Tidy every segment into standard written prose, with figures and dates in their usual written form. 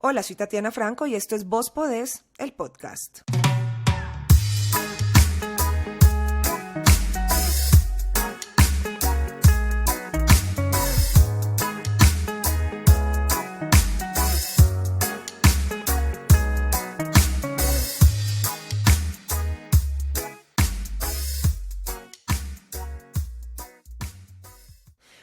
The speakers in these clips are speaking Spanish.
Hola, soy Tatiana Franco y esto es Vos Podés, el podcast.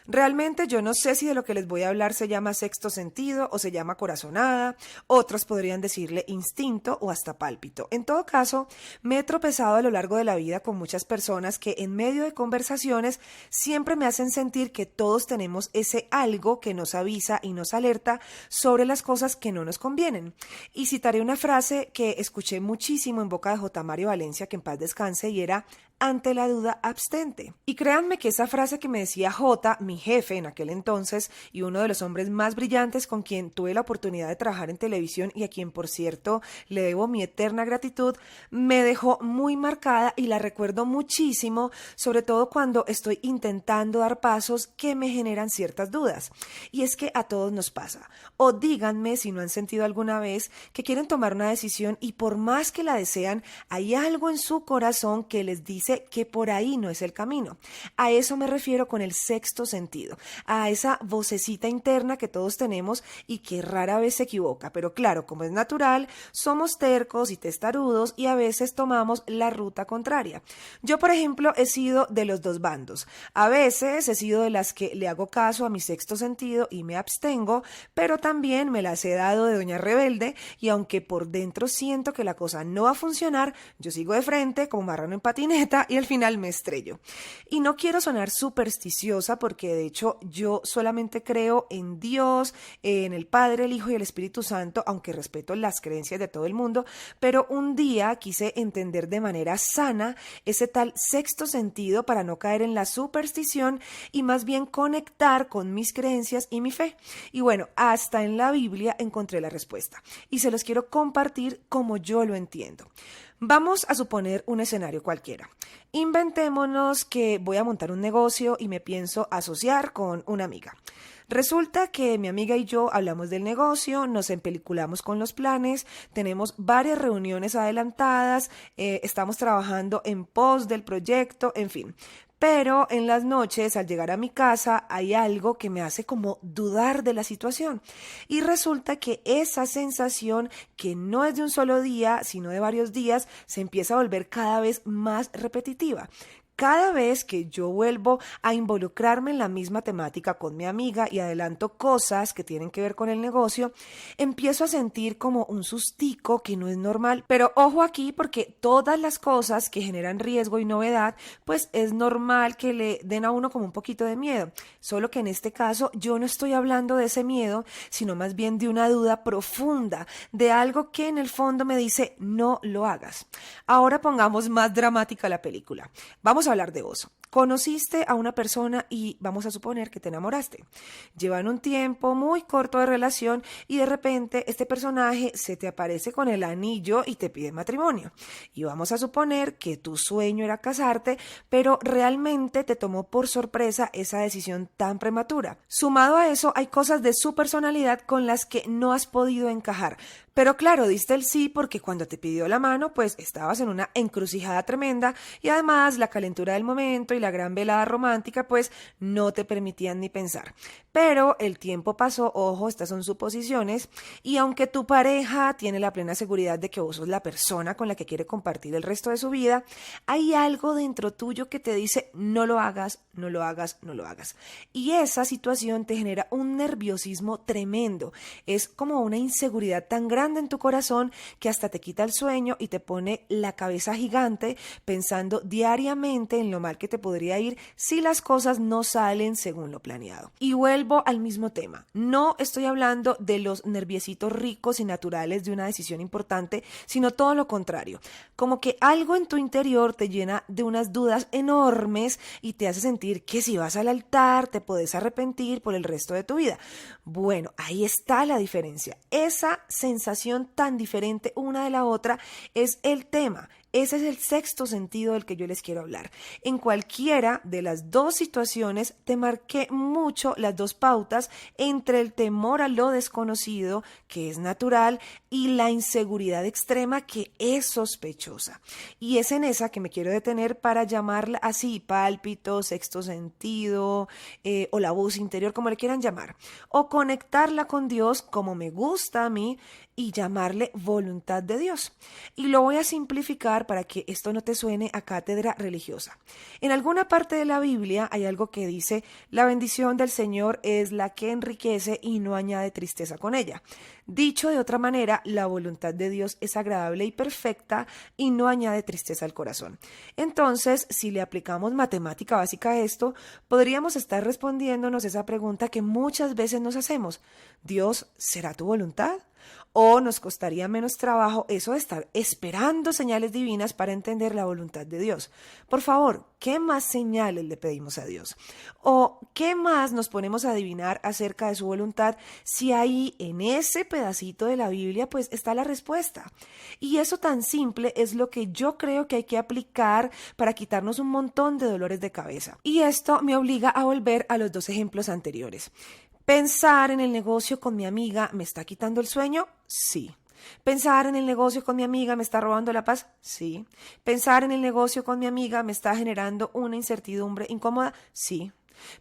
Realmente yo no sé si de lo que les voy a hablar se llama sexto sentido o se llama corazonada, otros podrían decirle instinto o hasta pálpito. En todo caso, me he tropezado a lo largo de la vida con muchas personas que en medio de conversaciones siempre me hacen sentir que todos tenemos ese algo que nos avisa y nos alerta sobre las cosas que no nos convienen. Y citaré una frase que escuché muchísimo en boca de J. Mario Valencia, que en paz descanse, y era: ante la duda, abstente. Y créanme que esa frase que me decía J, mi jefe en aquel entonces y uno de los hombres más brillantes con quien tuve la oportunidad de trabajar en televisión y a quien, por cierto, le debo mi eterna gratitud, me dejó muy marcada y la recuerdo muchísimo, sobre todo cuando estoy intentando dar pasos que me generan ciertas dudas. Y es que a todos nos pasa. O díganme si no han sentido alguna vez que quieren tomar una decisión y por más que la desean, hay algo en su corazón que les dice que por ahí no es el camino. A eso me refiero con el sexto sentido, a esa vocecita interna que todos tenemos y que rara vez se equivoca. Pero claro, como es natural, somos tercos y testarudos y a veces tomamos la ruta contraria. Yo, por ejemplo, he sido de los dos bandos. A veces he sido de las que le hago caso a mi sexto sentido y me abstengo, pero también me las he dado de doña rebelde y aunque por dentro siento que la cosa no va a funcionar, yo sigo de frente como marrano en patineta y al final me estrello. Y no quiero sonar supersticiosa porque de hecho yo solamente creo en Dios, en el Padre, el Hijo y el Espíritu Santo, aunque respeto las creencias de todo el mundo, pero un día quise entender de manera sana ese tal sexto sentido para no caer en la superstición y más bien conectar con mis creencias y mi fe. Y bueno, hasta en la Biblia encontré la respuesta y se los quiero compartir como yo lo entiendo. Vamos a suponer un escenario cualquiera. Inventémonos que voy a montar un negocio y me pienso asociar con una amiga. Resulta que mi amiga y yo hablamos del negocio, nos empeliculamos con los planes, tenemos varias reuniones adelantadas, estamos trabajando en pos del proyecto, en fin. Pero en las noches, al llegar a mi casa, hay algo que me hace como dudar de la situación. Y resulta que esa sensación, que no es de un solo día, sino de varios días, se empieza a volver cada vez más repetitiva. Cada vez que yo vuelvo a involucrarme en la misma temática con mi amiga y adelanto cosas que tienen que ver con el negocio, empiezo a sentir como un sustico que no es normal. Pero ojo aquí porque todas las cosas que generan riesgo y novedad, pues es normal que le den a uno como un poquito de miedo. Solo que en este caso yo no estoy hablando de ese miedo, sino más bien de una duda profunda, de algo que en el fondo me dice no lo hagas. Ahora pongamos más dramática la película. Vamos a hablar de vos. Conociste a una persona y vamos a suponer que te enamoraste. Llevan un tiempo muy corto de relación y de repente este personaje se te aparece con el anillo y te pide matrimonio. Y vamos a suponer que tu sueño era casarte, pero realmente te tomó por sorpresa esa decisión tan prematura. Sumado a eso, hay cosas de su personalidad con las que no has podido encajar. Pero claro, diste el sí porque cuando te pidió la mano, pues estabas en una encrucijada tremenda y además la calentura del momento y la gran velada romántica pues no te permitían ni pensar. Pero el tiempo pasó, ojo, estas son suposiciones, y aunque tu pareja tiene la plena seguridad de que vos sos la persona con la que quiere compartir el resto de su vida, hay algo dentro tuyo que te dice no lo hagas, no lo hagas, no lo hagas. Y esa situación te genera un nerviosismo tremendo. Es como una inseguridad tan grande en tu corazón que hasta te quita el sueño y te pone la cabeza gigante pensando diariamente en lo mal que te podría ir si las cosas no salen según lo planeado. Y vuelvo al mismo tema. No estoy hablando de los nerviecitos ricos y naturales de una decisión importante, sino todo lo contrario. Como que algo en tu interior te llena de unas dudas enormes y te hace sentir que si vas al altar te puedes arrepentir por el resto de tu vida. Bueno, ahí está la diferencia. Esa sensación tan diferente una de la otra es el tema. Ese es el sexto sentido del que yo les quiero hablar. En cualquiera de las dos situaciones te marqué mucho las dos pautas entre el temor a lo desconocido, que es natural, y la inseguridad extrema, que es sospechosa. Y es en esa que me quiero detener para llamarla así: pálpito, sexto sentido, o la voz interior, como le quieran llamar. O conectarla con Dios, como me gusta a mí, y llamarle voluntad de Dios. Y lo voy a simplificar para que esto no te suene a cátedra religiosa. En alguna parte de la Biblia hay algo que dice: la bendición del Señor es la que enriquece y no añade tristeza con ella. Dicho de otra manera, la voluntad de Dios es agradable y perfecta y no añade tristeza al corazón. Entonces, si le aplicamos matemática básica a esto, podríamos estar respondiéndonos esa pregunta que muchas veces nos hacemos: ¿Dios, será tu voluntad? ¿O nos costaría menos trabajo eso de estar esperando señales divinas para entender la voluntad de Dios? Por favor, ¿qué más señales le pedimos a Dios? ¿O qué más nos ponemos a adivinar acerca de su voluntad si ahí en ese pedacito de la Biblia pues está la respuesta? Y eso tan simple es lo que yo creo que hay que aplicar para quitarnos un montón de dolores de cabeza. Y esto me obliga a volver a los dos ejemplos anteriores. ¿Pensar en el negocio con mi amiga me está quitando el sueño? Sí. ¿Pensar en el negocio con mi amiga me está robando la paz? Sí. ¿Pensar en el negocio con mi amiga me está generando una incertidumbre incómoda? Sí.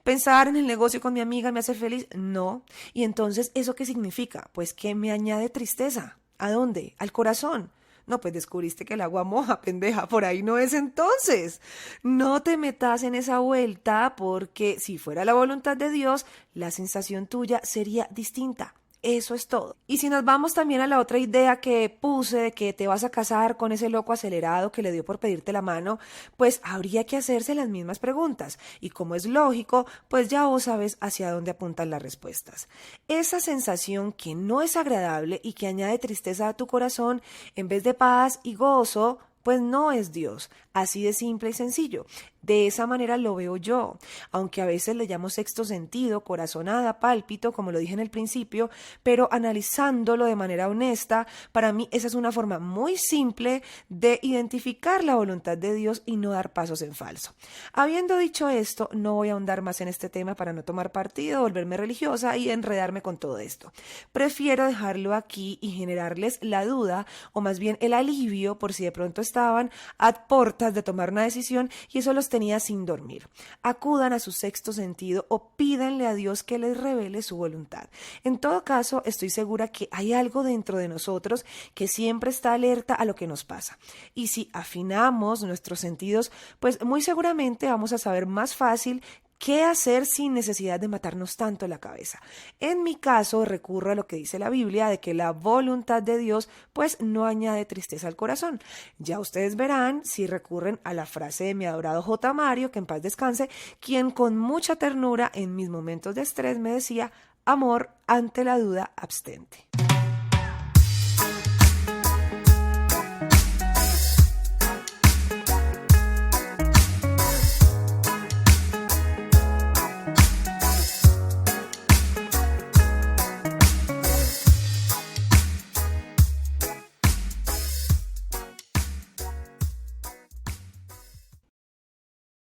¿Pensar en el negocio con mi amiga me hace feliz? No. ¿Y entonces eso qué significa? Pues que me añade tristeza. ¿A dónde? Al corazón. No, pues descubriste que el agua moja, pendeja, por ahí no es entonces. No te metas en esa vuelta, porque si fuera la voluntad de Dios, la sensación tuya sería distinta. Eso es todo. Y si nos vamos también a la otra idea que puse de que te vas a casar con ese loco acelerado que le dio por pedirte la mano, pues habría que hacerse las mismas preguntas. Y como es lógico, pues ya vos sabes hacia dónde apuntan las respuestas. Esa sensación que no es agradable y que añade tristeza a tu corazón, en vez de paz y gozo, pues no es Dios. Así de simple y sencillo. De esa manera lo veo yo, aunque a veces le llamo sexto sentido, corazonada, pálpito, como lo dije en el principio, pero analizándolo de manera honesta, para mí esa es una forma muy simple de identificar la voluntad de Dios y no dar pasos en falso. Habiendo dicho esto, no voy a ahondar más en este tema para no tomar partido, volverme religiosa y enredarme con todo esto. Prefiero dejarlo aquí y generarles la duda, o más bien el alivio, por si de pronto estaban a portas de tomar una decisión y eso los tenía sin dormir. Acudan a su sexto sentido o pídanle a Dios que les revele su voluntad. En todo caso, estoy segura que hay algo dentro de nosotros que siempre está alerta a lo que nos pasa. Y si afinamos nuestros sentidos, pues muy seguramente vamos a saber más fácil ¿qué hacer sin necesidad de matarnos tanto la cabeza? En mi caso, recurro a lo que dice la Biblia de que la voluntad de Dios pues no añade tristeza al corazón. Ya ustedes verán si recurren a la frase de mi adorado J. Mario, que en paz descanse, quien con mucha ternura en mis momentos de estrés me decía: amor, ante la duda, abstente.